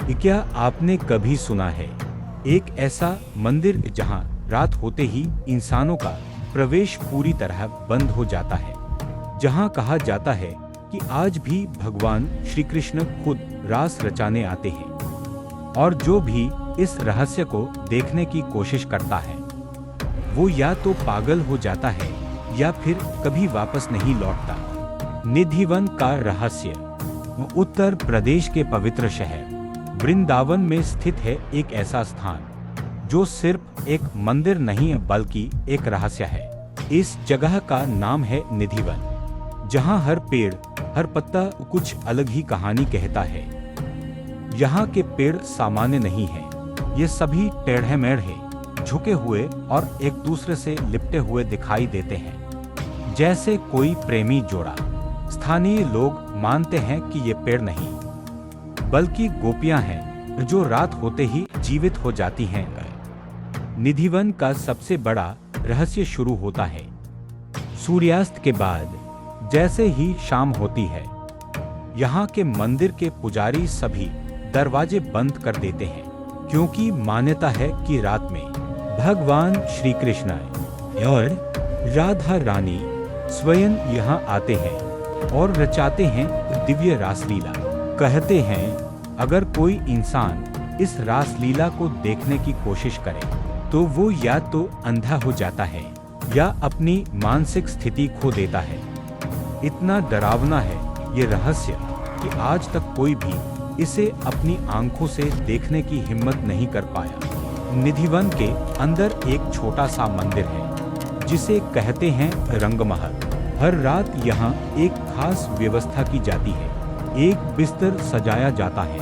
क्या आपने कभी सुना है एक ऐसा मंदिर जहां रात होते ही इंसानों का प्रवेश पूरी तरह बंद हो जाता है, जहां कहा जाता है कि आज भी भगवान श्री कृष्ण खुद रास रचाने आते हैं और जो भी इस रहस्य को देखने की कोशिश करता है वो या तो पागल हो जाता है या फिर कभी वापस नहीं लौटता। निधिवन का रहस्य उत्तर प्रदेश के पवित्र शहर वृंदावन में स्थित है एक ऐसा स्थान जो सिर्फ एक मंदिर नहीं बल्कि एक रहस्य है। इस जगह का नाम है निधिवन, जहां हर पेड़ हर पत्ता कुछ अलग ही कहानी कहता है। यहाँ के पेड़ सामान्य नहीं है, ये सभी टेढ़े मेढ़े, झुके हुए और एक दूसरे से लिपटे हुए दिखाई देते हैं, जैसे कोई प्रेमी जोड़ा। स्थानीय लोग मानते हैं कि ये पेड़ नहीं बल्कि गोपियां हैं जो रात होते ही जीवित हो जाती हैं। निधिवन का सबसे बड़ा रहस्य शुरू होता है सूर्यास्त के बाद। जैसे ही शाम होती है, यहाँ के मंदिर के पुजारी सभी दरवाजे बंद कर देते हैं, क्योंकि मान्यता है कि रात में भगवान श्री कृष्ण और राधा रानी स्वयं यहाँ आते हैं और रचाते हैं दिव्य रासलीला। कहते हैं अगर कोई इंसान इस रासलीला को देखने की कोशिश करे तो वो या तो अंधा हो जाता है या अपनी मानसिक स्थिति खो देता है। इतना डरावना है ये रहस्य कि आज तक कोई भी इसे अपनी आंखों से देखने की हिम्मत नहीं कर पाया। निधिवन के अंदर एक छोटा सा मंदिर है जिसे कहते हैं रंगमहल। हर रात यहाँ एक खास व्यवस्था की जाती है। एक बिस्तर सजाया जाता है,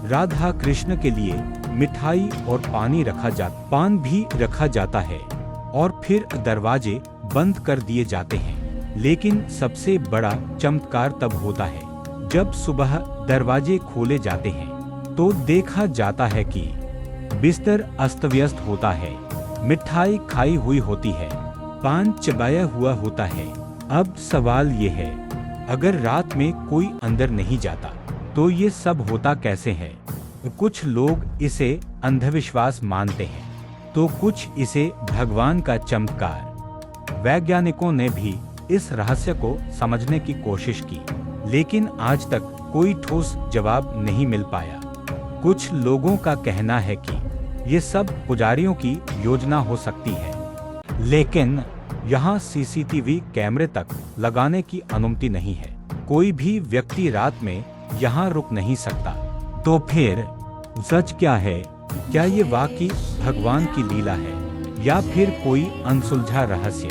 राधा कृष्ण के लिए मिठाई और पान भी रखा जाता है और फिर दरवाजे बंद कर दिए जाते हैं। लेकिन सबसे बड़ा चमत्कार तब होता है जब सुबह दरवाजे खोले जाते हैं तो देखा जाता है कि बिस्तर अस्त व्यस्त होता है, मिठाई खाई हुई होती है, पान चबाया हुआ होता है। अब सवाल ये है, अगर रात में कोई अंदर नहीं जाता तो ये सब होता कैसे है? कुछ लोग इसे अंधविश्वास मानते हैं तो कुछ इसे भगवान का चमत्कार। वैज्ञानिकों ने भी इस रहस्य को समझने की कोशिश की, लेकिन आज तक कोई ठोस जवाब नहीं मिल पाया। कुछ लोगों का कहना है कि ये सब पुजारियों की योजना हो सकती है, लेकिन यहाँ सीसीटीवी कैमरे तक लगाने की अनुमति नहीं है। कोई भी व्यक्ति रात में यहाँ रुक नहीं सकता। तो फिर सच क्या है? क्या ये वाकई भगवान की लीला है या फिर कोई अनसुलझा रहस्य?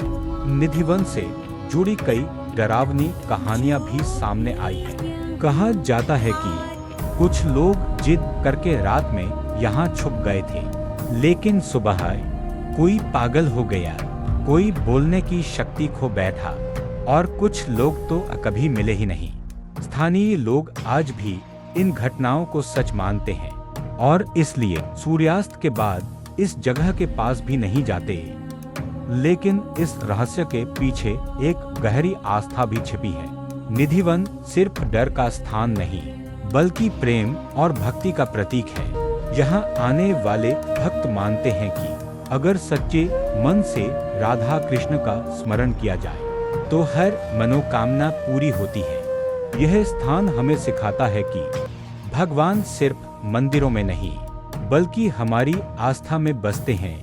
निधिवन से जुड़ी कई डरावनी कहानियां भी सामने आई हैं। कहा जाता है कि कुछ लोग जिद करके रात में यहाँ छुप गए थे, लेकिन सुबह कोई पागल हो गया, कोई बोलने की शक्ति खो बैठा और कुछ लोग तो कभी मिले ही नहीं। स्थानीय लोग आज भी इन घटनाओं को सच मानते हैं और इसलिए सूर्यास्त के बाद इस जगह के पास भी नहीं जाते। लेकिन इस रहस्य के पीछे एक गहरी आस्था भी छिपी है। निधिवन सिर्फ डर का स्थान नहीं बल्कि प्रेम और भक्ति का प्रतीक है। यहाँ आने वाले भक्त मानते हैं कि अगर सच्चे मन से राधा कृष्ण का स्मरण किया जाए तो हर मनोकामना पूरी होती है। यह स्थान हमें सिखाता है कि भगवान सिर्फ मंदिरों में नहीं बल्कि हमारी आस्था में बसते हैं।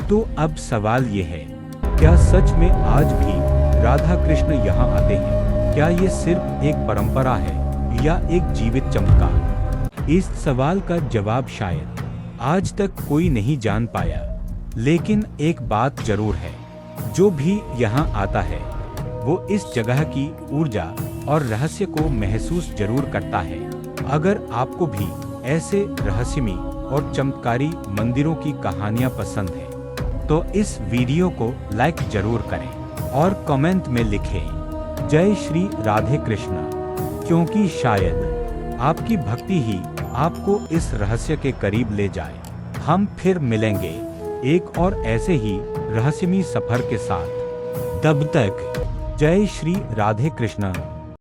तो अब सवाल ये है, क्या सच में आज भी राधा कृष्ण यहाँ आते हैं? क्या ये सिर्फ एक परंपरा है या एक जीवित चमत्कार? इस सवाल का जवाब शायद आज तक कोई नहीं जान पाया, लेकिन एक बात जरूर है, जो भी यहाँ आता है वो इस जगह की ऊर्जा और रहस्य को महसूस जरूर करता है। अगर आपको भी ऐसे रहस्यमयी और चमत्कारी मंदिरों की कहानियाँ पसंद है तो इस वीडियो को लाइक जरूर करें और कमेंट में लिखें जय श्री राधे कृष्णा, क्योंकि शायद आपकी भक्ति ही आपको इस रहस्य के करीब ले जाए। हम फिर मिलेंगे एक और ऐसे ही रहस्यमयी सफर के साथ। तब तक जय श्री राधे कृष्णा।